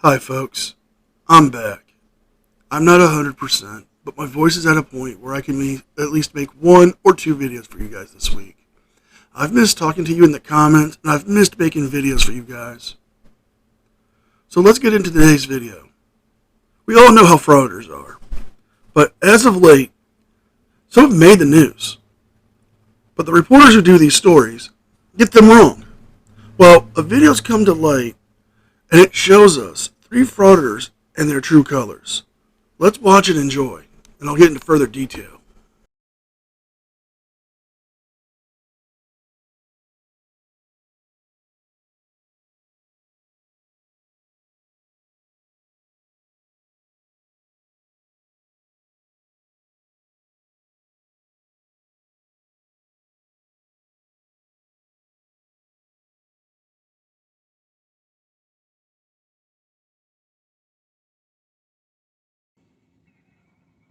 Hi folks, I'm back. I'm not 100%, but my voice is at a point where I can at least make 1 or 2 videos for you guys this week. I've missed talking to you in the comments, and I've missed making videos for you guys. So let's get into today's video. We all know how frauditors are, but as of late, some have made the news. But the reporters who do these stories get them wrong. Well, a video's come to light, and it shows us 3 frauditors and their true colors. Let's watch and enjoy, and I'll get into further detail.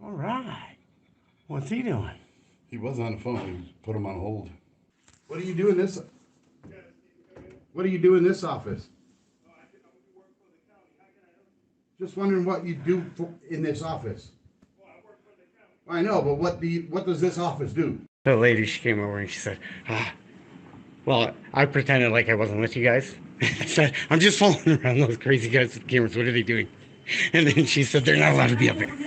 All right. What's he doing? He was on the phone. He put him on hold. What do you do in this? What do you do in this office? Just wondering what you do in this office. I know, but what does this office do? The lady, she came over and she said, well, I pretended like I wasn't with you guys. I said, I'm just following around those crazy guys with cameras. What are they doing? And then she said, they're not allowed to be up here.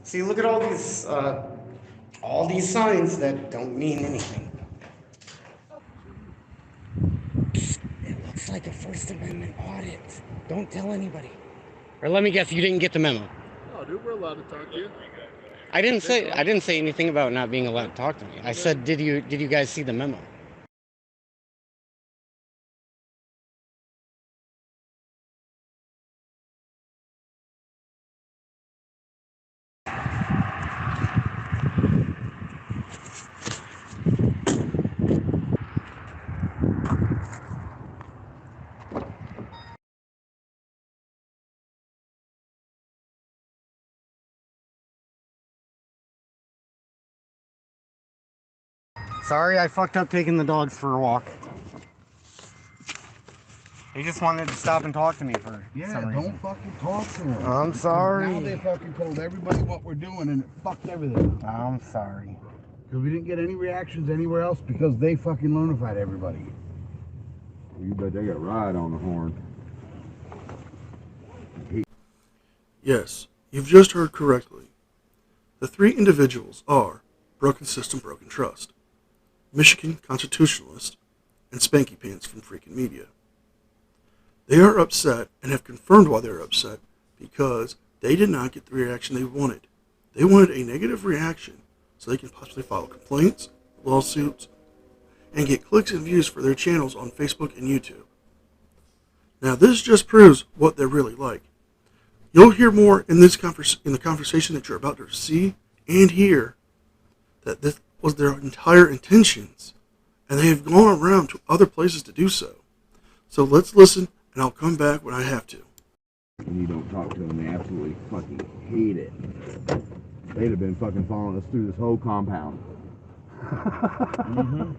See, look at all these signs that don't mean anything. It looks like a First Amendment audit. Don't tell anybody. Or let me guess, you didn't get the memo. Oh, dude, we're allowed to talk to you. I didn't say anything about not being allowed to talk to me. I said, did you guys see the memo? Sorry, I fucked up taking the dogs for a walk. He just wanted to stop and talk to me for some reason. Don't fucking talk to him. I'm sorry. Now they fucking told everybody what we're doing and it fucked everything. I'm sorry. Because we didn't get any reactions anywhere else because they fucking notified everybody. You bet they got a ride on the horn. Yes, you've just heard correctly. The 3 individuals are Broken System, Broken Trust, Michigan Constitutionalist, and Spanky Pants from Freaking Media. They are upset and have confirmed why they are upset because they did not get the reaction they wanted. They wanted a negative reaction so they can possibly file complaints, lawsuits, and get clicks and views for their channels on Facebook and YouTube. Now this just proves what they're really like. You'll hear more in the conversation that you're about to see and hear that this was their entire intentions, and they have gone around to other places to do so. So let's listen, and I'll come back when I have to. And you don't talk to them, they absolutely fucking hate it. They'd have been fucking following us through this whole compound. Mm-hmm.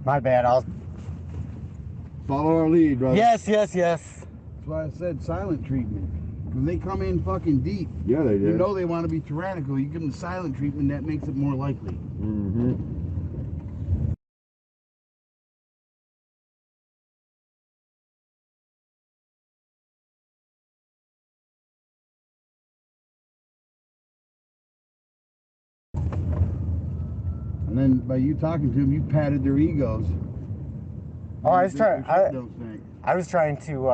My bad. Follow our lead, brother. Yes. That's why I said silent treatment. When they come in fucking deep, Yeah, they did. you know they want to be tyrannical. You give them silent treatment, that makes it more likely. Mm-hmm. And then by you talking to them, you patted their egos. Oh, I was trying. Don't stink. I was trying to.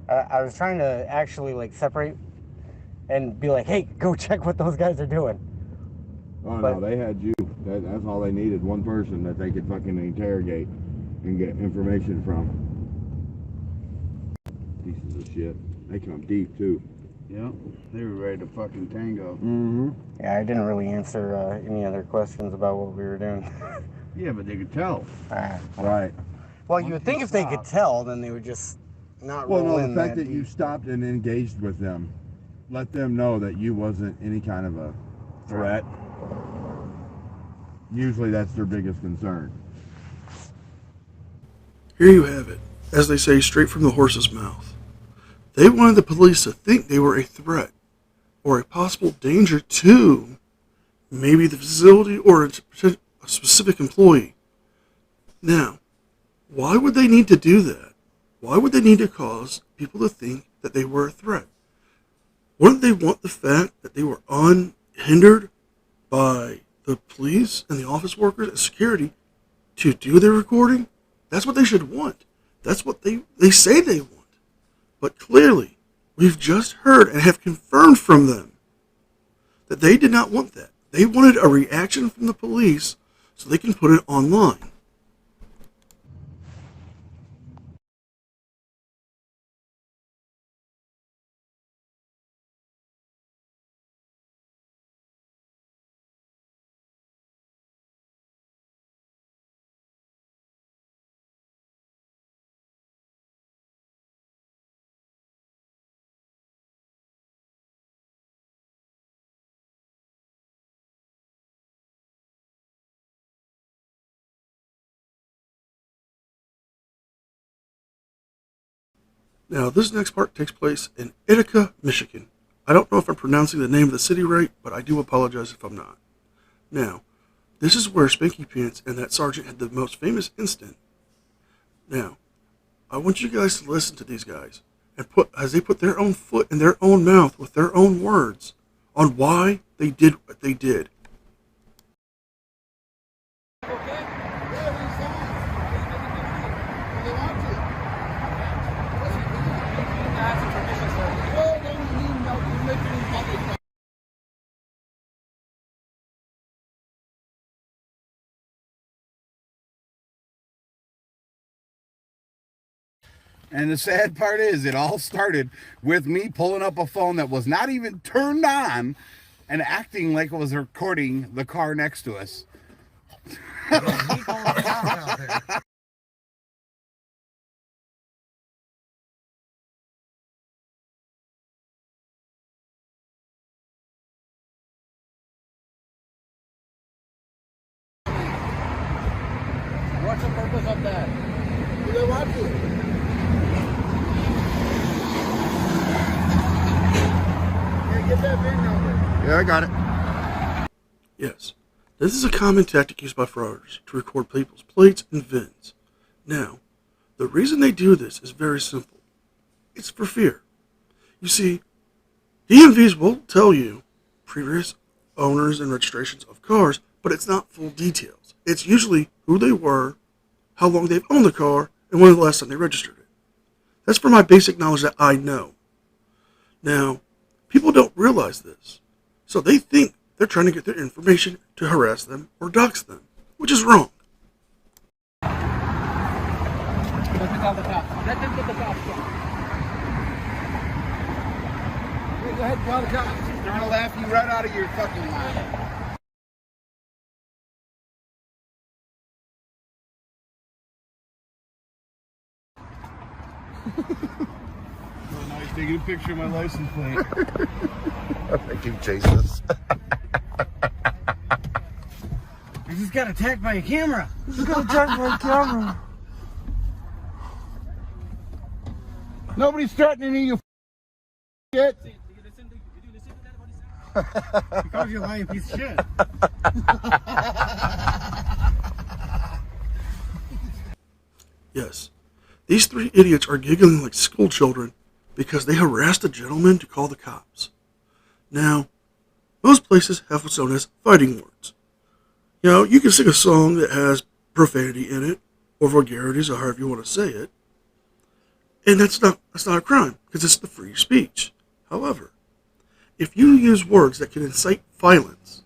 I was trying to actually like separate and be like, "Hey, go check what those guys are doing." Oh But- no, they had you. That's all they needed. One person that they could fucking interrogate and get information from. Pieces of shit. They come deep too. Yep. They were ready to fucking tango. Mm-hmm. Yeah, I didn't really answer any other questions about what we were doing. Yeah, but they could tell. Right. Well, you would think if they could tell, then they would just not Well, roll no, in the fact that that you deep. stopped and engaged with them, let them know that you wasn't any kind of a threat. Usually that's their biggest concern. Here you have it, as they say, straight from the horse's mouth. They wanted the police to think they were a threat or a possible danger to maybe the facility or a specific employee. Now, why would they need to do that? Why would they need to cause people to think that they were a threat? Wouldn't they want the fact that they were unhindered by the police and the office workers and security to do their recording? That's what they should want. That's what they say they want. But clearly, we've just heard and have confirmed from them that they did not want that. They wanted a reaction from the police so they can put it online. Now, this next part takes place in Ithaca, Michigan. I don't know if I'm pronouncing the name of the city right, but I do apologize if I'm not. Now, this is where Spanky Pants and that sergeant had the most famous incident. Now, I want you guys to listen to these guys and as they put their own foot in their own mouth with their own words on why they did what they did. And the sad part is, it all started with me pulling up a phone that was not even turned on and acting like it was recording the car next to us. What's the purpose of that? Do they want to? Hey, get that VIN number. Yeah, I got it. Yes, this is a common tactic used by frauditors to record people's plates and VINs. Now, the reason they do this is very simple. It's for fear. You see, DMVs will tell you previous owners and registrations of cars, but it's not full details. It's usually who they were, how long they've owned the car, and when the last time they registered it. That's for my basic knowledge that I know. Now, people don't realize this, so they think they're trying to get their information to harass them or dox them, which is wrong. Let me call the cops. Let them get the cops. Hey, go ahead and call the cops. They're gonna laugh you right out of your fucking mind. Oh, now he's taking a picture of my license plate. I keep chasing us. I just got attacked by a camera. Nobody's threatening you, shit. Because you're lying piece of shit. Yes, these three idiots are giggling like school children because they harassed a gentleman to call the cops. Now, most places have what's known as fighting words. You know, you can sing a song that has profanity in it, or vulgarities, or however you want to say it, and that's not a crime, because it's the free speech. However, if you use words that can incite violence,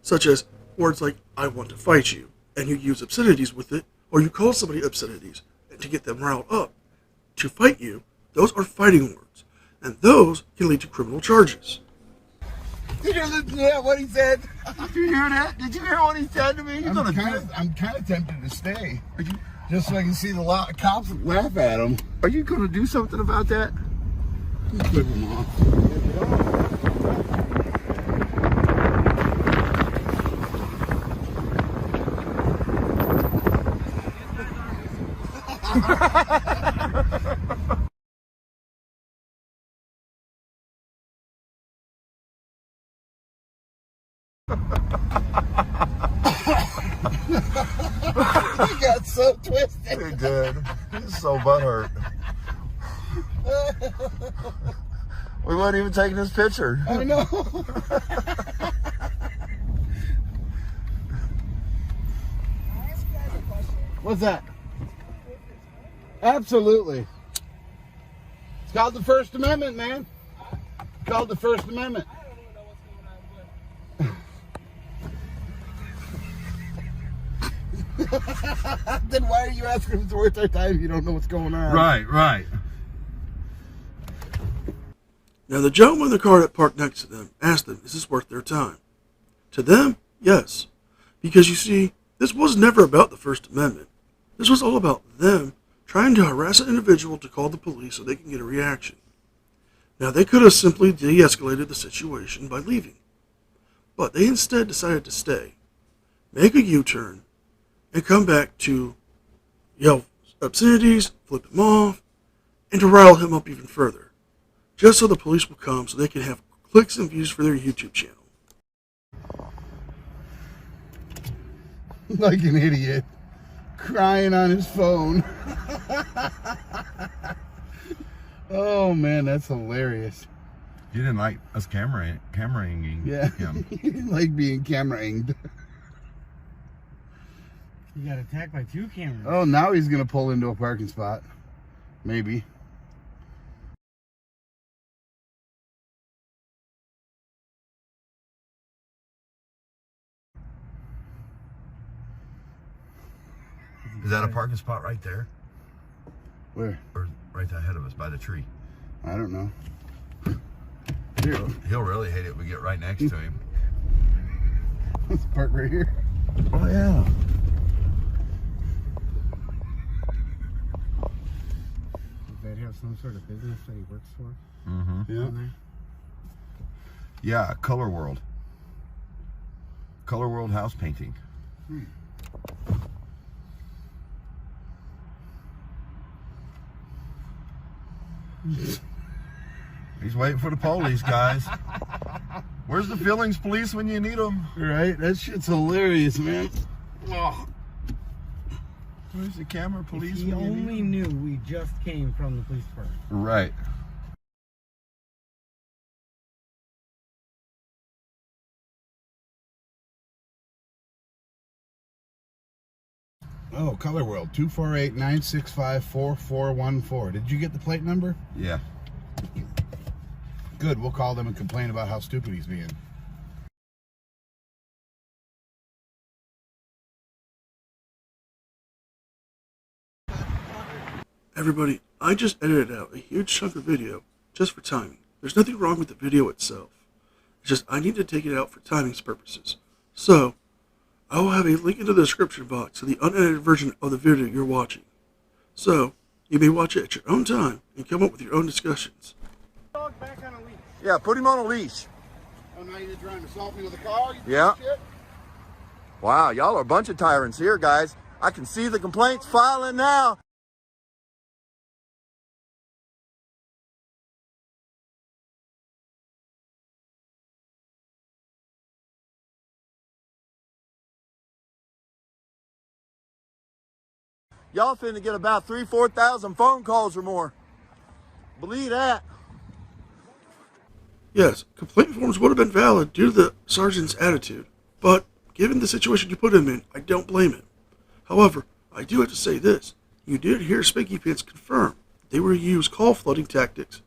such as words like, I want to fight you, and you use obscenities with it, or you call somebody obscenities to get them riled up to fight you, those are fighting words, and those can lead to criminal charges. Did you listen to that, what he said? Did you hear that? Did you hear what he said to me? He's I'm kind of tempted to stay. Just so I can see the cops laugh at him. Are you going to do something about that? Flip him off. He got so twisted. He did. He's so butthurt. We weren't even taking his picture. I know. What's that? Absolutely. It's called the First Amendment, man. It's called the First Amendment. Then why are you asking if it's worth our time if you don't know what's going on? Right. Now, the gentleman in the car that parked next to them asked them, is this worth their time? To them, yes. Because you see, this was never about the First Amendment. This was all about them trying to harass an individual to call the police so they can get a reaction. Now, they could have simply de-escalated the situation by leaving. But they instead decided to stay, make a U-turn, and come back to yell obscenities, flip him off, and to rile him up even further, just so the police will come so they can have clicks and views for their YouTube channel. Like an idiot, crying on his phone. Oh man, that's hilarious. You didn't like us cameraing Yeah, him. he didn't like being camera-inged. You got attacked by 2 cameras. Oh, now he's gonna pull into a parking spot. Maybe. Is that a parking spot right there? Where? Or right ahead of us by the tree? I don't know. He'll really hate it if we get right next to him. Let's park right here. Oh, yeah. Does that have some sort of business that he works for? Mm-hmm. Yeah. Yeah, Color World. Color World house painting. He's waiting for the police, guys. Where's the Fillings police when you need them? Right? That shit's hilarious, man. Oh. Where's the camera police? If he when you need only them? knew we just came from the police department. Right. Oh, Color World, 248-965-4414. Did you get the plate number? Yeah. Good, we'll call them and complain about how stupid he's being. Everybody, I just edited out a huge chunk of video just for timing. There's nothing wrong with the video itself. It's just I need to take it out for timing's purposes. So, I will have a link in the description box to the unedited version of the video you're watching. So, you may watch it at your own time and come up with your own discussions. Dog back on a leash. Yeah, put him on a leash. Oh, now you're trying to assault me with a car? Yeah. Wow, y'all are a bunch of tyrants here, guys. I can see the complaints filing now. Y'all finna get about 4,000 phone calls or more. Believe that. Yes, complaint forms would have been valid due to the sergeant's attitude, but given the situation you put him in, I don't blame him. However, I do have to say this. You did hear Spanky Pants confirm they were used call flooding tactics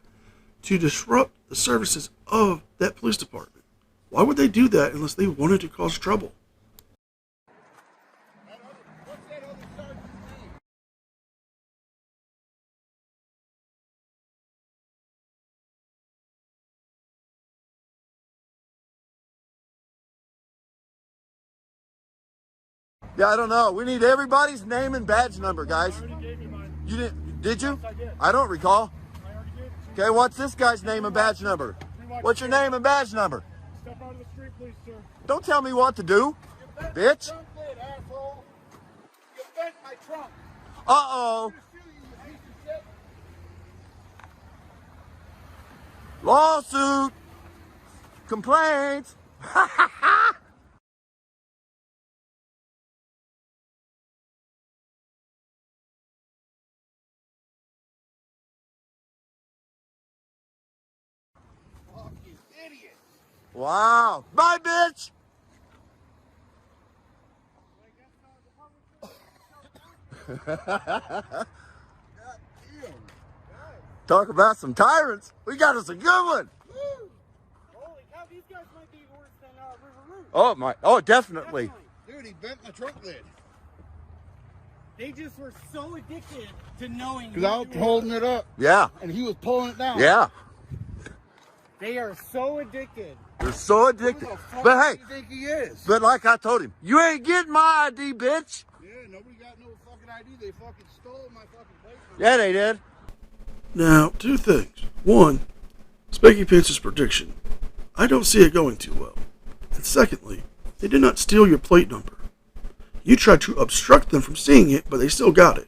to disrupt the services of that police department. Why would they do that unless they wanted to cause trouble? Yeah, I don't know. We need everybody's name and badge number, guys. I already gave you mine. You didn't? Did you? Yes, I did. I don't recall. I already gave it to you. Okay, what's this guy's name and badge number? What's your name and badge number? Step out of the street, please, sir. Don't tell me what to do, bitch. Trunk lid, asshole. You bent my trunk. Uh-oh. You piece of shit. Lawsuit. Complaints. Fucking idiot. Wow. Bye, bitch. Talk about some tyrants. We got us a good one. Holy cow, these guys might be worse than River Root. Oh my. Oh, definitely. Dude, he bent my trunk lid. They just were so addicted to knowing. Because I was holding it up Yeah. and he was pulling it down. Yeah. They are so addicted. They're so Who addicted. the fuck But hey, do you think he is? but like I told him, you ain't getting my ID, bitch. Yeah, nobody got no fucking ID. They fucking stole my fucking plate. Yeah, they did. Now, two things. One, Spanky Pants' prediction. I don't see it going too well. And secondly, they did not steal your plate number. You tried to obstruct them from seeing it, but they still got it.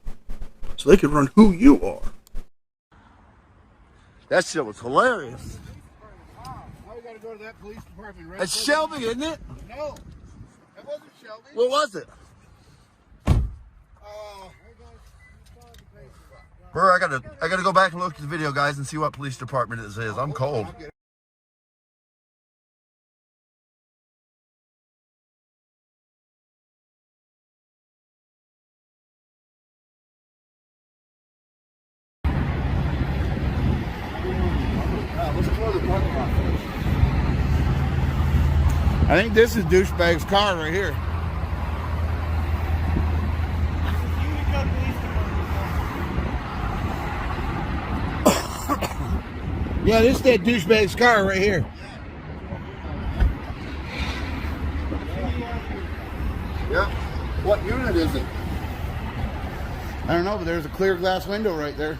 So they could run who you are. That shit was hilarious. Now we gotta go to that police department, right? It's Shelby, isn't it? No, that wasn't Shelby. What was it? Bro, I gotta go back and look at the video, guys, and see what police department this is. I'm cold. I think this is douchebag's car right here. Yeah, this is that douchebag's car right here. Yeah. What unit is it? I don't know, but there's a clear glass window right there.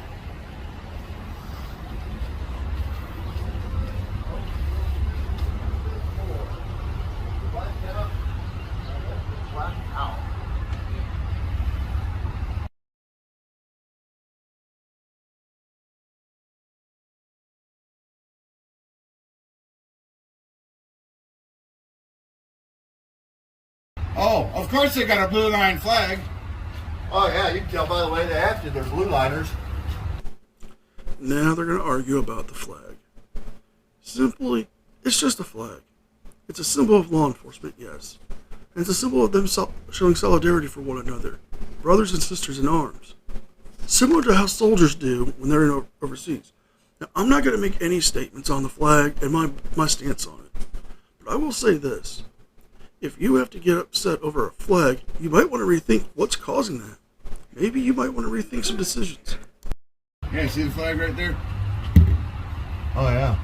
Oh, of course they got a blue line flag. Oh yeah, you can tell by the way they acted. They're blue liners. Now they're going to argue about the flag. Simply, it's just a flag. It's a symbol of law enforcement, yes. And it's a symbol of them showing solidarity for one another. Brothers and sisters in arms. Similar to how soldiers do when they're overseas. Now, I'm not going to make any statements on the flag and my stance on it. But I will say this. If you have to get upset over a flag, you might want to rethink what's causing that. Maybe you might want to rethink some decisions. Yeah, see the flag right there? Oh yeah.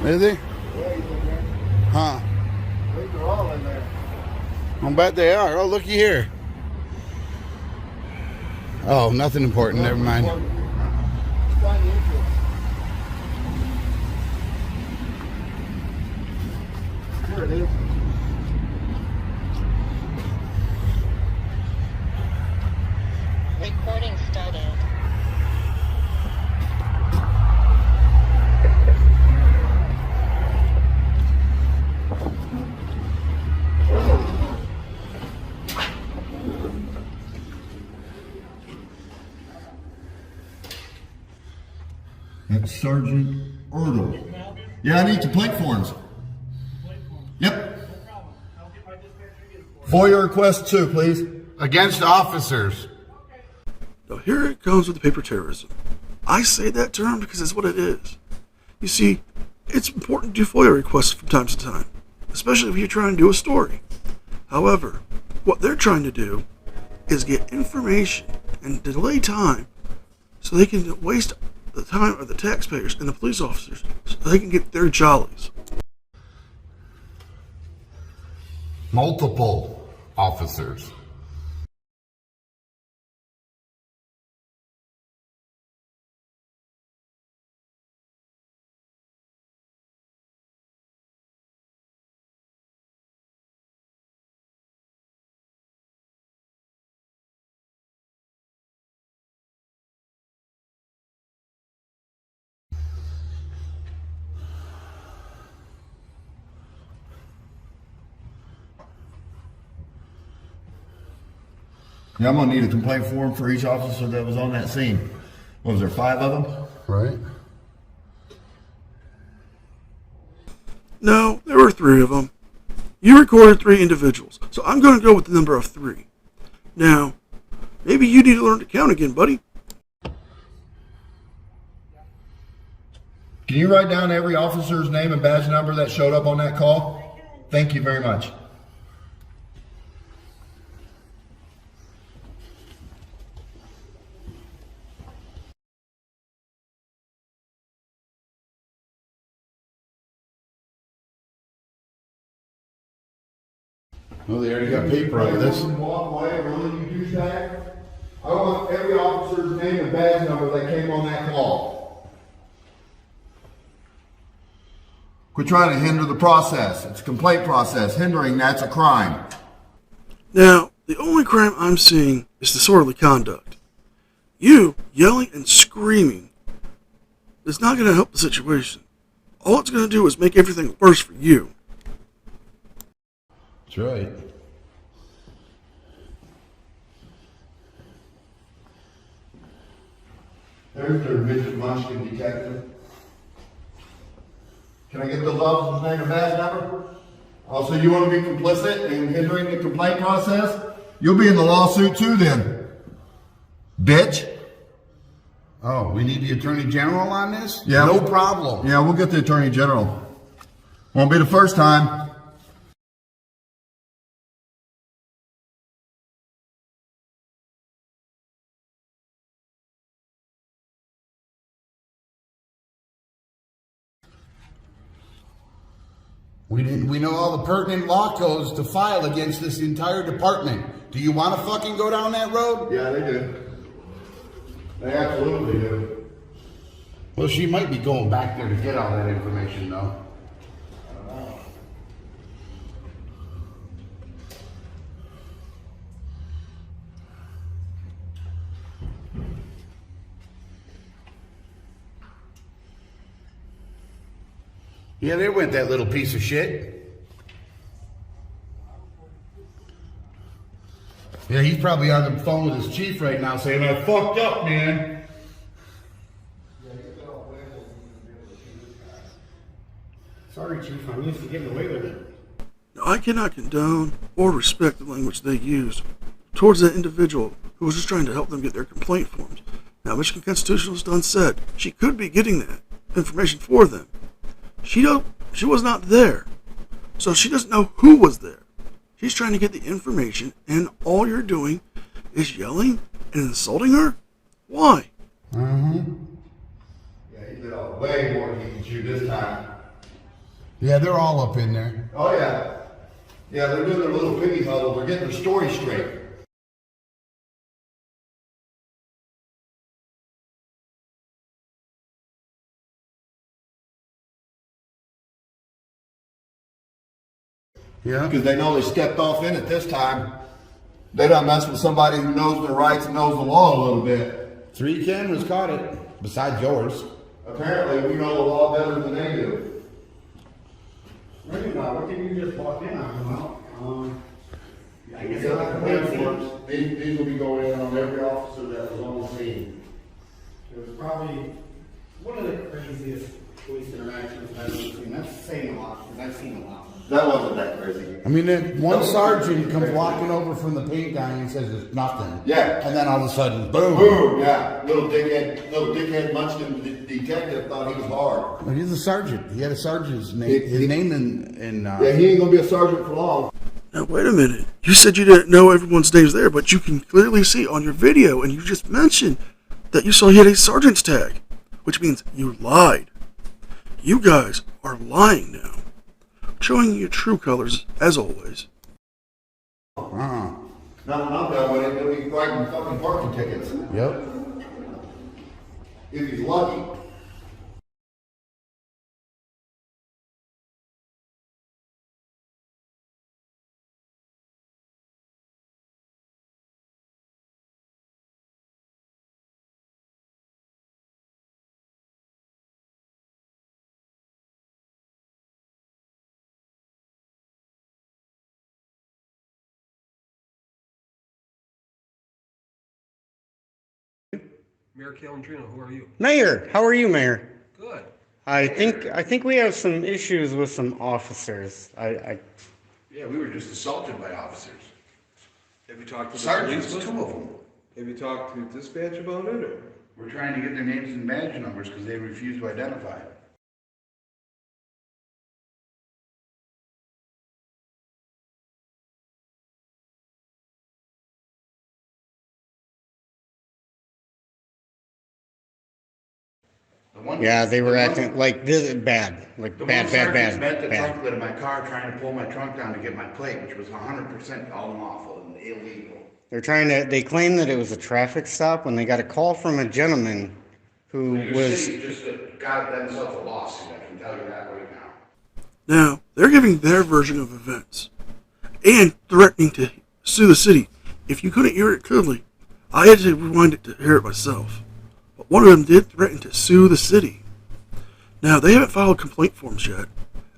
Is he? Huh? They're all in there. I bet they are. Oh, looky here. Oh, nothing important. Never mind. Here it is. Recording started. That's Sergeant Erdl. Yeah, I need complaint forms. Yep. FOIA request 2, please. Against officers. Now here it comes with the paper terrorism. I say that term because it's what it is. You see, it's important to do FOIA requests from time to time, especially if you're trying to do a story. However, what they're trying to do is get information and delay time so they can waste the time of the taxpayers and the police officers so they can get their jollies. Multiple officers. Yeah, I'm gonna need a complaint form for each officer that was on that scene. What was there, 5 of them? Right. No, there were 3 of them. You recorded 3 individuals, so I'm going to go with the number of 3. Now, maybe you need to learn to count again, buddy. Can you write down every officer's name and badge number that showed up on that call? Thank you very much. Well, they already got paper out of this. Walk away, really, you douchebag. I want every officer's name and badge number that came on that call. Quit trying to hinder the process. It's a complaint process. Hindering that's a crime. Now, the only crime I'm seeing is disorderly conduct. You yelling and screaming is not going to help the situation. All it's going to do is make everything worse for you. That's right. There's their midget munchkin detective. Can I get those officers' name and badge number? Also, you want to be complicit in hindering the complaint process? You'll be in the lawsuit too then, bitch. Oh, we need the Attorney General on this? Yeah. No problem. Yeah, we'll get the Attorney General. Won't be the first time. We know all the pertinent law codes to file against this entire department. Do you want to fucking go down that road? Yeah, they do. They absolutely do. Well, she might be going back there to get all that information, though. Yeah, there went that little piece of shit. Yeah, he's probably on the phone with his chief right now saying, I fucked up, man. Sorry, Chief, I'm used to getting away with it. Now, I cannot condone or respect the language they used towards that individual who was just trying to help them get their complaint forms. Now, Michigan Constitutional done said she could be getting that information for them. She was not there, so she doesn't know who was there. She's trying to get the information, and all you're doing is yelling and insulting her? Why? Mm-hmm. Yeah, he did way more than he can chew this time. Yeah, they're all up in there. Oh, yeah. Yeah, they're doing their little piggy huddle. They're getting their story straight. Yeah. Because they know they stepped off in it this time. They don't mess with somebody who knows their rights and knows the law a little bit. 3 cameras caught it, besides yours. Apparently, we know the law better than they do. Wait a minute, what did you just walk in on? Well, I guess Yeah, I'll complaint forms. These will be going in on every officer that was on the scene. It was probably One of the craziest police interactions I've ever seen. That's saying a lot, because I've seen a lot. That wasn't that crazy. I mean, one sergeant comes walking over from the paint guy and says it's nothing. Yeah. And then all of a sudden, boom. Boom, yeah. Little dickhead Munchkin detective thought he was hard. But he's a sergeant. He had a sergeant's name. His name in Yeah, he ain't gonna be a sergeant for long. Now, wait a minute. You said you didn't know everyone's names there, but you can clearly see on your video, and you just mentioned that you saw he had a sergeant's tag, which means you lied. You guys are lying now, showing your true colors, as always. Uh-huh. Now, when I'm done with it, he'll be writing fucking parking tickets. Yep. If he's lucky. Mayor Calandrino, who are you? Mayor, how are you, Mayor? Good. I think we have some issues with some officers. Yeah, we were just assaulted by officers. Have you talked to the Sergeants, police? 2 of them. Have you talked to dispatch about it, or? We're trying to get their names and badge numbers because they refuse to identify. Yeah, they were acting like this bad, like The bad, one bad, sergeant bad, met the bad. trunk lid of my car trying to pull my trunk down to get my plate, which was 100% all unlawful and illegal. They claim that it was a traffic stop when they got a call from a gentleman who Your was, city just got themselves a lawsuit, I can tell you that right now. Now, they're giving their version of events and threatening to sue the city. If you couldn't hear it clearly, I had to rewind it to hear it myself. But one of them did threaten to sue the city. Now, they haven't filed complaint forms yet,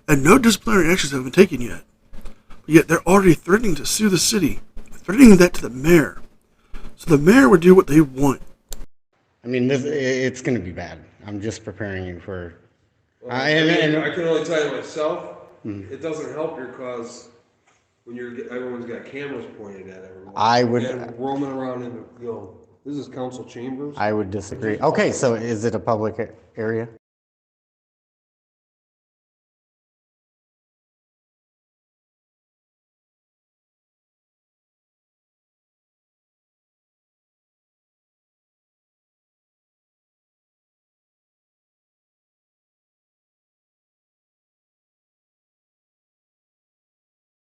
and no disciplinary actions have been taken yet. But yet, they're already threatening to sue the city, threatening that to the mayor. So the mayor would do what they want. I mean, it's going to be bad. I'm just preparing you for. Well, I can only tell you myself, it doesn't help your cause when everyone's got cameras pointed at everyone. I would- And roaming around in the, this is council chambers. I would disagree. Okay, so is it a public area?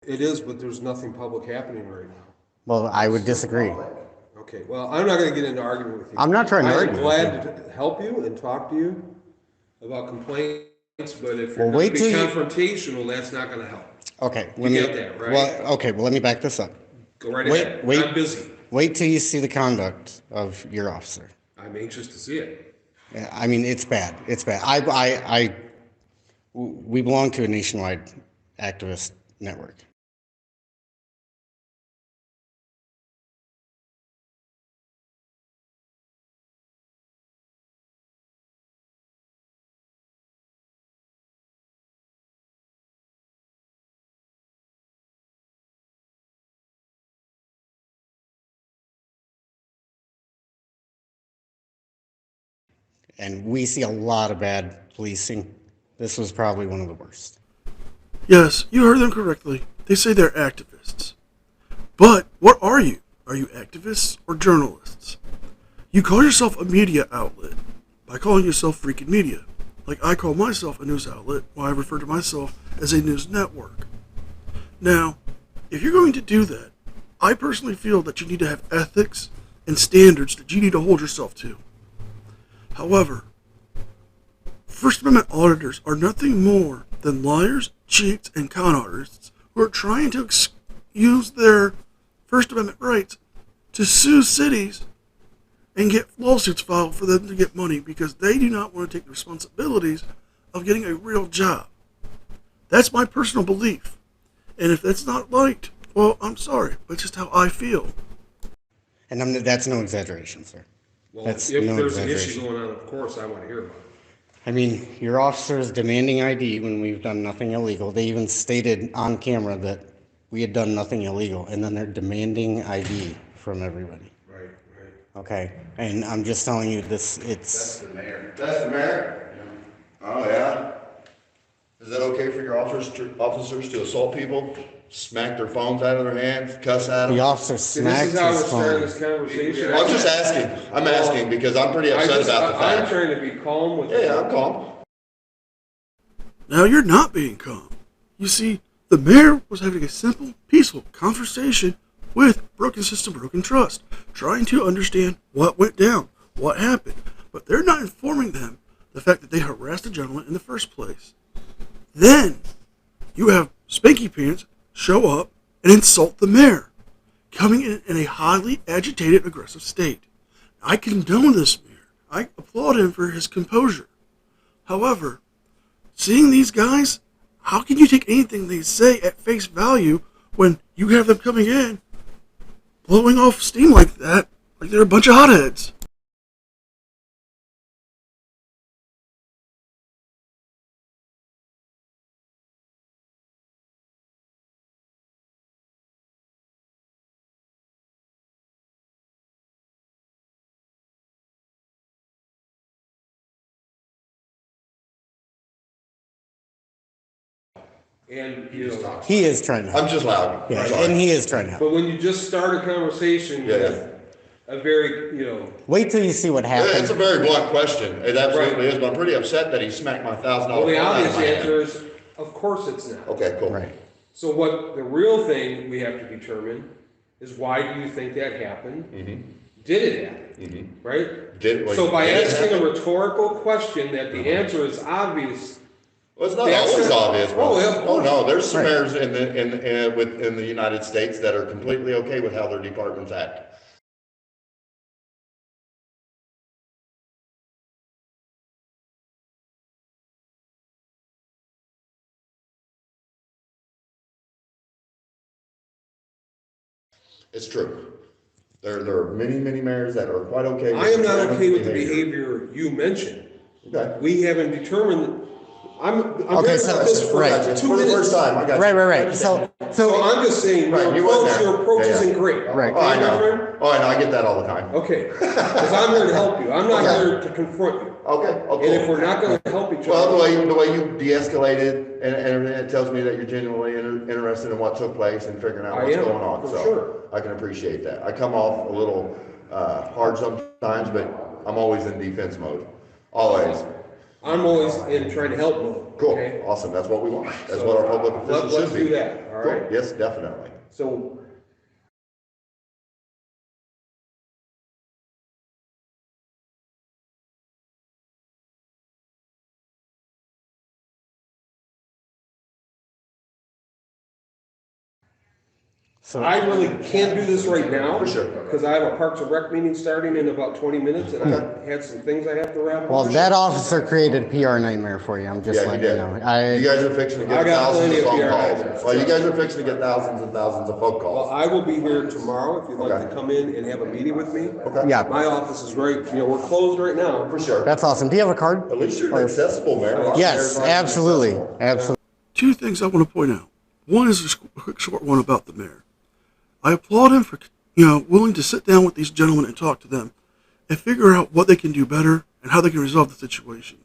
It is, but there's nothing public happening right now. Well, I would disagree. Okay, well, I'm not gonna get into argument with you. I'm not trying to argue I'm with glad to help you and talk to you about complaints, but if you're Well, gonna wait be till you- confrontational, that's not gonna help. Okay, You get that, right? Well, let me back this up. Go right ahead. I'm busy. Wait till you see the conduct of your officer. I'm anxious to see it. I mean, it's bad. It's bad. We belong to a nationwide activist network. And we see a lot of bad policing. This was probably one of the worst. Yes, you heard them correctly. They say they're activists. But what are you? Are you activists or journalists? You call yourself a media outlet by calling yourself freaking media. Like I call myself a news outlet while I refer to myself as a news network. Now, if you're going to do that, I personally feel that you need to have ethics and standards that you need to hold yourself to. However, First Amendment auditors are nothing more than liars, cheats, and con artists who are trying to use their First Amendment rights to sue cities and get lawsuits filed for them to get money because they do not want to take the responsibilities of getting a real job. That's my personal belief. And if that's not liked, well, I'm sorry, but it's just how I feel. And that's no exaggeration, sir. Well, That's if no there's an exaggeration. issue going on, of course, I want to hear about it. I mean, your officers demanding ID when we've done nothing illegal. They even stated on camera that we had done nothing illegal, and then they're demanding ID from everybody. Right, right. Okay, and I'm just telling you this. That's the mayor. That's the mayor? Oh, yeah? Is it okay for your officers to assault people, smack their phones out of their hands, cuss at them? The officer See, this smacked is how his we're starting phone. this conversation. I'm just asking. I'm asking because I'm pretty upset about the I'm fact. trying to be calm with Yeah, I'm calm. Now you're not being calm. You see, the mayor was having a simple, peaceful conversation with Broken System, Broken Trust, trying to understand what went down, what happened. But they're not informing them the fact that they harassed a gentleman in the first place. Then you have Spanky Pants show up and insult the mayor, coming in a highly agitated, aggressive state. I condone this mayor. I applaud him for his composure. However, seeing these guys, how can you take anything they say at face value when you have them coming in, blowing off steam like that, like they're a bunch of hotheads? And, you know, He is trying to help. I'm just loud. Yeah, I'm sorry. and he is trying to help. but when you just start a conversation with a very, you know, Wait till you see what Yeah, it's a happened. very blunt question. It absolutely Right. is, but I'm pretty upset that he smacked my $1,000 well, the phone out of obvious my hand. answer is, of course it's not. Okay, cool. Right. So what the real thing we have to determine is why do you think that happened? Mm-hmm. Did it happen? Mm-hmm. Right? So by asking a rhetorical question that the answer is obvious. Well, it's not That's always it. obvious, bro. Oh, yeah, of Oh, course. no, there's some Right. mayors in the United States that are completely okay with how their departments act. It's true. There are many mayors that are quite okay with I am not some okay with the behavior. behavior you mentioned. Okay. We haven't determined, I'm Okay, very so- about this for right. like 2 For the minutes. first time, I got you. Right. So So, I'm just saying, Right, you your went approach, there. your approach Yeah, yeah. isn't great. Right. Oh, I Okay, my know. friend? Oh, I know, I get that all the time. Okay, because I'm here to help you. I'm not Okay. here to confront you. Okay, oh, And if cool. we're not gonna help each Well, other. the way you de-escalated and everything, it tells me that you're genuinely interested in what took place and figuring out I what's am, going on. for So sure. I can appreciate that. I come off a little hard sometimes, but I'm always in defense mode. Always. I'm always in trying to help mode, Cool. okay? Awesome. That's what we want. That's So, what our public officials let's should be. do that, all Cool. right? Yes, definitely. So so I really can't do this right now. For sure. Because I have a Parks and Rec meeting starting in about 20 minutes and I had some things I have to wrap up. well, that officer created a PR nightmare for you. I'm just Yeah, you letting you did. know. You guys are fixing to I get got thousands plenty of of phone PR calls. nightmares. Well, you guys are fixing to get thousands and thousands of phone Well, calls. I will be here tomorrow if you'd like Okay. to come in and have a meeting with me. Okay. Yeah, My office is right, you know, we're closed right now. For sure. that's awesome. Do you have a card? At least you're accessible, man. Lots of Yes, mayors aren't absolutely, accessible. absolutely. Two things I want to point out. One is a quick short one about the mayor. I applaud him for, willing to sit down with these gentlemen and talk to them and figure out what they can do better and how they can resolve the situation.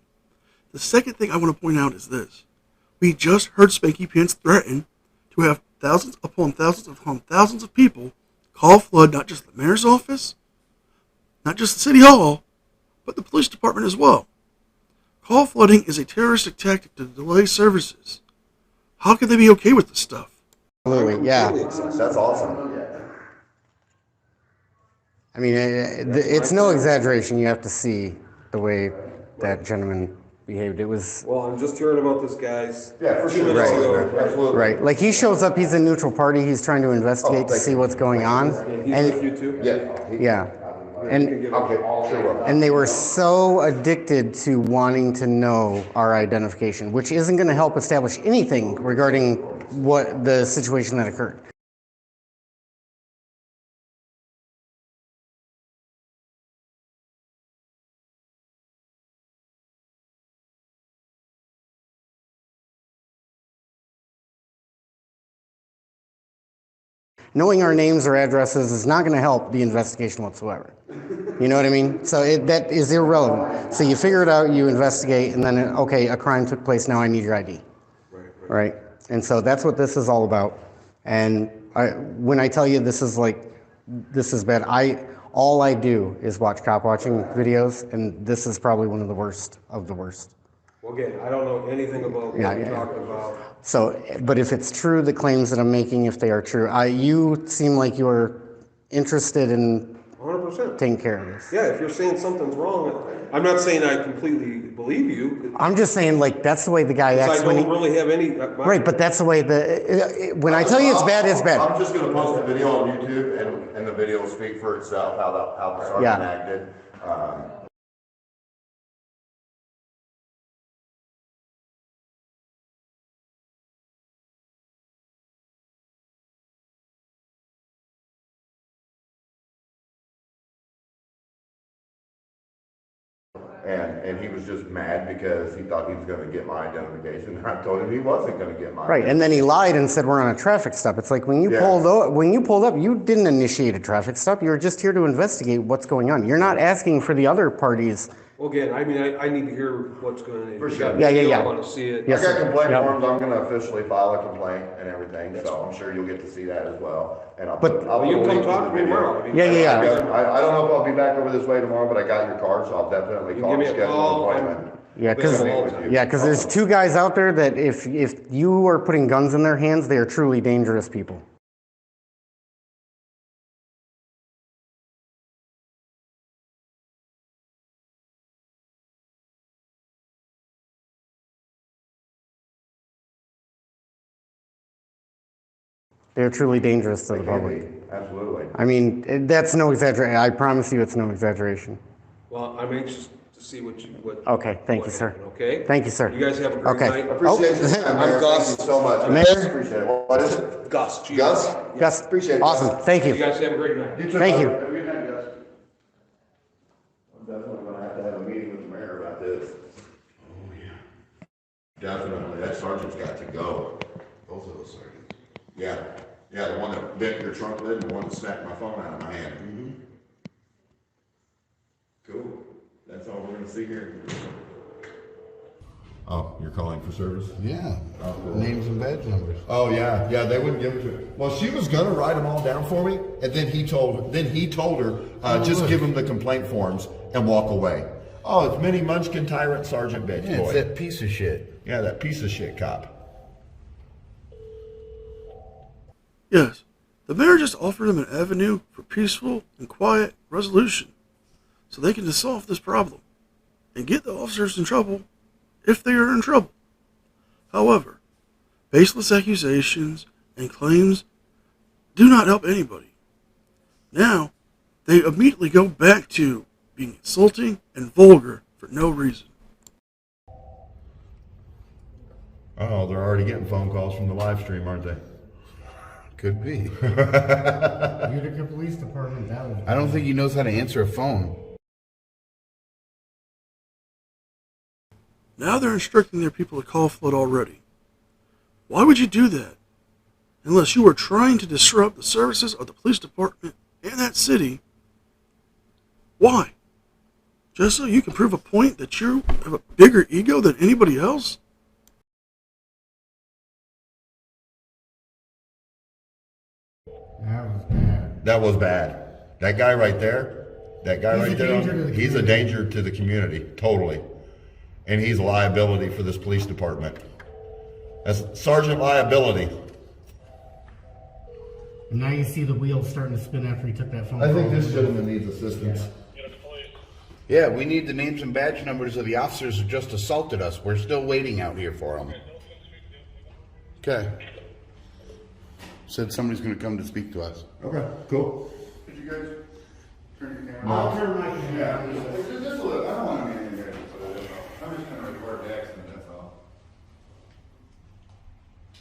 The second thing I want to point out is this. We just heard Spanky Pants threaten to have thousands upon thousands of people call flood not just the mayor's office, not just the city hall, but the police department as well. Call flooding is a terroristic tactic to delay services. How can they be okay with this stuff? Absolutely, yeah. That's awesome. I mean, it's no exaggeration. You have to see the way that gentleman behaved. It was Well, I'm just hearing about this, guys. Yeah, for 2 sure. minutes Right. ago. Absolutely. right. Like he shows up, he's a neutral party. He's trying to investigate to thank see you. what's going on, And he's with you too? Yeah. yeah, and Okay, sure. and they were so addicted to wanting to know our identification, which isn't going to help establish anything regarding what the situation that occurred. knowing our names or addresses is not going to help the investigation whatsoever. You know what I mean? So that is irrelevant. So you figure it out, you investigate, and then, okay, a crime took place, now I need your ID. Right? And so that's what this is all about. And when I tell you this is bad, all I do is watch cop watching videos, and this is probably one of the worst of the worst. Well, again, I don't know anything about what you're talking about. So, but if it's true, the claims that I'm making, if they are true, you seem like you are interested in 100%. taking care of this. Yeah, if you're saying something's wrong, I'm not saying I completely believe you. I'm just saying, like, that's the way the guy acts I when don't really have any. Right, but that's the way when I tell you it's bad, it's bad. I'm just going to post a video on YouTube, and the video will speak for itself, how the sergeant acted. And he was just mad because he thought he was going to get my identification. And I told him he wasn't going to get my Right, and then he lied and said we're on a traffic stop. It's like when you pulled up, you didn't initiate a traffic stop. You were just here to investigate what's going on. You're not asking for the other parties. Well, again, I mean, I need to hear what's going on. For sure. Yeah. I want to see it. Yes, I got sir. complaint forms. I'm going to officially file a complaint and everything, so I'm sure you'll get to see that as well. And I'll put You can come talk to me tomorrow. Yeah. I don't know if I'll be back over this way tomorrow, but I got your card, so I'll definitely call and schedule an appointment. Yeah, because there's two guys out there that if you are putting guns in their hands, they are truly dangerous people. They're truly dangerous to the public. Absolutely. I mean, that's no exaggeration. I promise you it's no exaggeration. Well, I'm anxious to see what. Okay, thank you, sir. Okay? Thank you, sir. You guys have a great night. I appreciate your time, Mayor. I'm Gus. Thank you so much. Mayor? Appreciate it. What is it? Gus. Gus? Gus, Appreciate it. awesome. Thank You you. guys have a great night. You too. Thank you. Have a good night, Gus. I'm definitely going to have a meeting with the mayor about this. Oh, yeah. Definitely. That sergeant's got to go. Both of those sergeants. Yeah. Yeah, the one that bent your trunk lid and the one that snapped my phone out of my hand. Mm-hmm. Cool. That's all we're going to see here. Oh, you're calling for service? Yeah. Oh, cool. Names and badge numbers. Oh, yeah. Yeah, they wouldn't give it to her. Well, she was going to write them all down for me, and then he told her, just give him the complaint forms and walk away. Oh, it's Minnie Munchkin, tyrant, sergeant, bitch Yeah, boy. it's that piece of shit. Yeah, that piece of shit cop. Yes, the mayor just offered them an avenue for peaceful and quiet resolution so they can solve this problem and get the officers in trouble if they are in trouble. However, baseless accusations and claims do not help anybody. Now, they immediately go back to being insulting and vulgar for no reason. Oh, they're already getting phone calls from the live stream, aren't they? Could be. Utica Police Department, that was... I don't think he knows how to answer a phone. Now they're instructing their people to call flood already. Why would you do that? Unless you are trying to disrupt the services of the police department and that city. Why? Just so you can prove a point that you have a bigger ego than anybody else? That was bad. That was bad. That guy right there, he's a danger to the community, totally. And he's a liability for this police department. That's sergeant liability. Now you see the wheels starting to spin after he took that phone I call. think this gentleman needs assistance. Yeah, we need the names and badge numbers of the officers who just assaulted us. We're still waiting out here for them. Okay. Said somebody's going to come to speak to us. Okay, cool. Did you guys turn your camera I'll off? turn my camera on. Just a little. I don't want to be in here. I'm just going to record the accident, that's all.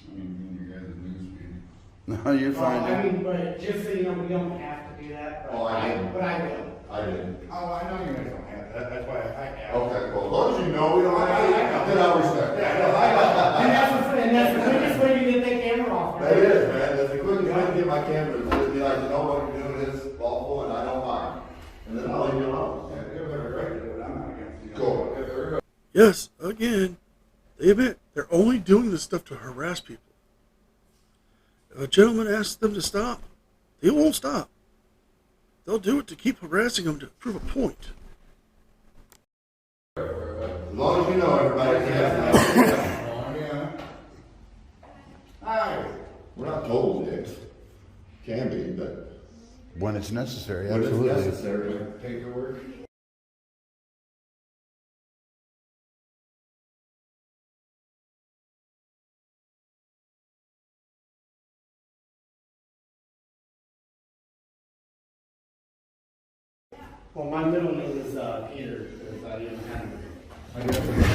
I mean, you guys' news feed. No, you're fine. I mean, but just so you know, we don't have to do that. Oh, I didn't. But I will. I didn't. Oh, I know you guys don't have that. That's why I asked. Okay, cool. As long as you know we don't have to, then I'll respect that. And that's the quickest way to get that camera off. That is, man. That's the quickest way to get my camera Yes, again, they admit they're only doing this stuff to harass people. If a gentleman asks them to stop, they won't stop. They'll do it to keep harassing them to prove a point. As long as you know, everybody can. Hi. We're not total dicks. Can be, but When it's necessary, when it's absolutely. necessary, paperwork. Well, my middle name is Peter, because I didn't have it.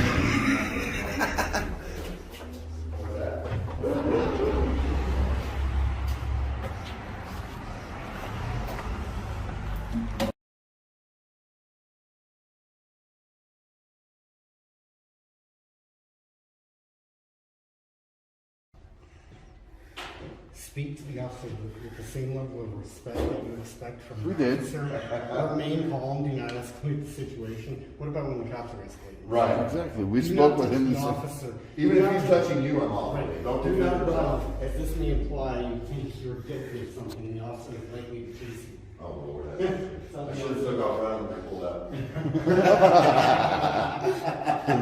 Speak to the officer with the same level of respect that you expect from We an did. officer. Remain calm, do not escalate the situation. What about when the cops are escalating? Right. Exactly. We Do spoke not with touch him. the And officer. Even Do if not he's touch- touching you, I'm off. Right. Don't Do do not that. run, as this may imply you think you're addicted to something, the officer is likely to chase you. Oh, Lord. I should have took off running when I pulled up.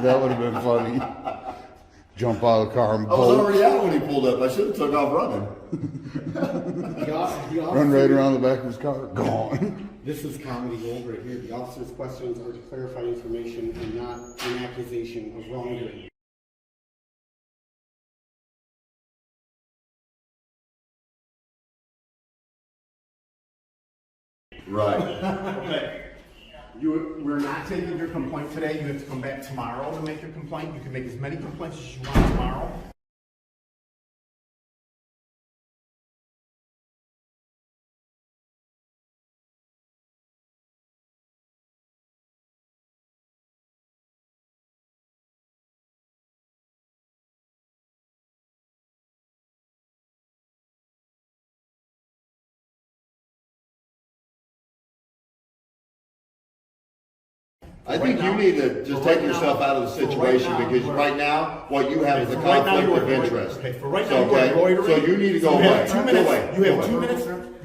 that would have been funny. Jump out of the car and I was bolt. already out when he pulled up. I should have took off running. The officer, Run right around the back of his car. Gone. This is comedy gold right here. The officer's questions are to clarify information and not an accusation of wrongdoing. Right. Okay. We're not taking your complaint today. You have to come back tomorrow to make your complaint. You can make as many complaints as you want tomorrow. I think you need to just take yourself out of the situation because right now, what you have is a For right now, conflict you are of loitering. interest. Okay, for right So, now, you are okay? loitering. So you need to go You away. have 2 Go minutes. away. You have Go 2 away. minutes.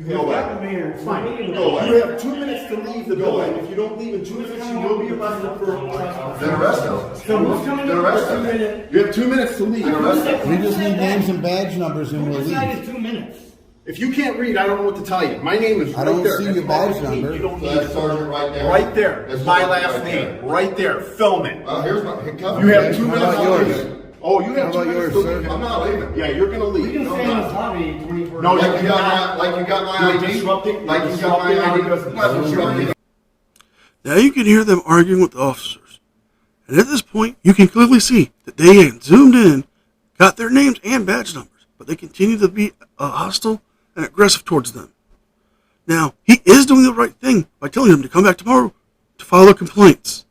Go away. Fine. Go away. You have 2 minutes to leave the building. If you don't leave in 2 minutes, you will be arrested for trespass. Then arrest him. Then arrest him. You have 2 minutes to leave. Then arrest him. We just need names and badge numbers and Who we'll leave. decided 2 minutes? If you can't read, I don't know what to tell you. My name is I right don't there. see That's your all badge you need. number. You don't So need that's Sergeant right there. Right there. That's My Sergeant last right name. there. Right there. Film it. Here's my. You have 2 How minutes about to yours? leave. Oh, you have How 2 about minutes yours, to sir? leave. I'm not leaving. Yeah, you're gonna leave. We can stay in this lobby 24 No, hours. Like you got my You're ID. disrupting. Like you got my disrupting ID. our business. That's disrupting. Now you can hear them arguing with the officers. And at this point, you can clearly see that they had zoomed in, got their names and badge numbers, but they continue to be hostile and aggressive towards them. Now, he is doing the right thing by telling them to come back tomorrow to file their complaints.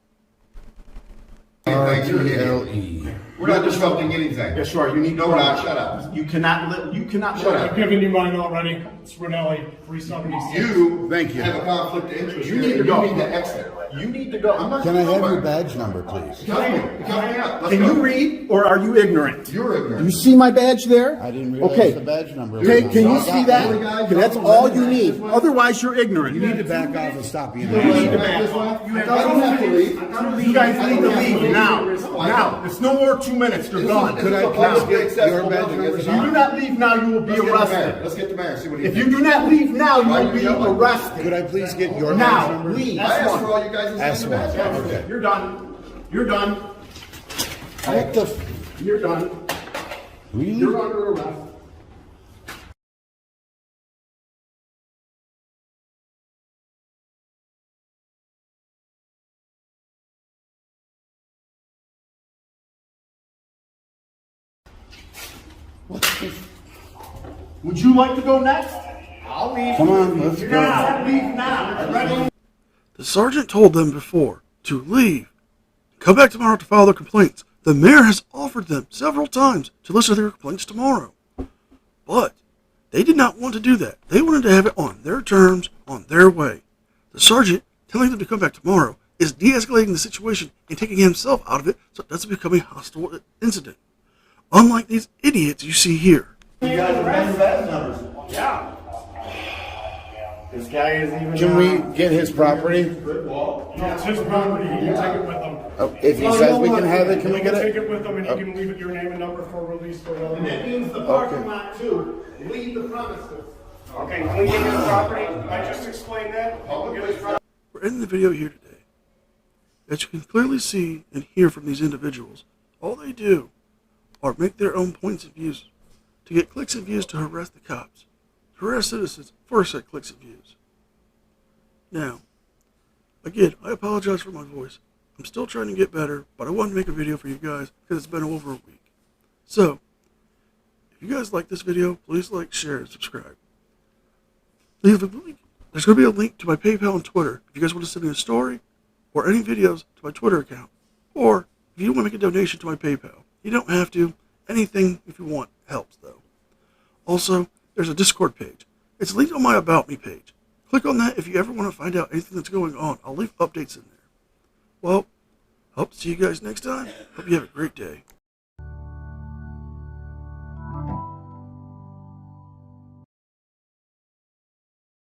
Thank you, idiot. R-E-L-E. We're not disrupting anything. Yeah, sure. You need. No, we're not. Shut up. You cannot. You cannot. Shut up. Given you mine already. It's Rinelli, 376. You Thank you. have a conflict of interest. You here, need to and go. You need to exit. You need to go. I'm not Can I going have your nowhere. badge number, please? Tell me. Tell me up. Let's Can go. you read or are you ignorant? You're ignorant. You see my badge there? I didn't realize Okay. the badge number. Okay, was can on. you see that? Okay, that's all you need. Otherwise, you're ignorant. You need to back off and stop being You need to back this way. I don't have to leave. You guys need to leave now. Now. It's no more 2 minutes. You're gone. Could I This is a please publicly get accessible your badge building, number? is If it you do not leave now, you will be Let's get the mayor. arrested. Let's get the mayor. See what he If thinks. you do not leave now, you Why will are you be yelling? arrested. Could I please get your badge Now, number? leave. I asked for all you guys to That's send the one. badge. Okay. You're done. You're done. What the f- You're done. Really? You're under arrest. Would you like to go next? I'll leave. Come on, let's You're go. not. Leave now. Ready? The sergeant told them before to leave, come back tomorrow to file their complaints. The mayor has offered them several times to listen to their complaints tomorrow. But they did not want to do that. They wanted to have it on their terms, on their way. The sergeant telling them to come back tomorrow is de-escalating the situation and taking himself out of it so it doesn't become a hostile incident. Unlike these idiots you see here. You guys have been badge numbers. Yeah. This guy is even. Can we get his property? No, it's his property. He can take it with him. If he says we can have it, can we get Take it? it with him, and he can leave it your name and number for release for another. And that means the parking lot too. Leave the premises. Okay, can we get his property? I just explained that. We'll get his property. We're ending the video here today. As you can clearly see and hear from these individuals, all they do are make their own points of views to get clicks and views to harass the cops, to harass citizens for said clicks and views. Now, again, I apologize for my voice. I'm still trying to get better, but I wanted to make a video for you guys because it's been over a week. So, if you guys like this video, please like, share, and subscribe. Leave a link. There's going to be a link to my PayPal and Twitter if you guys want to send me a story or any videos to my Twitter account. Or if you want to make a donation to my PayPal. You don't have to. Anything, if you want, helps though. Also, there's a Discord page. It's linked on my About Me page. Click on that if you ever want to find out anything that's going on. I'll leave updates in there. Well, hope to see you guys next time. Hope you have a great day.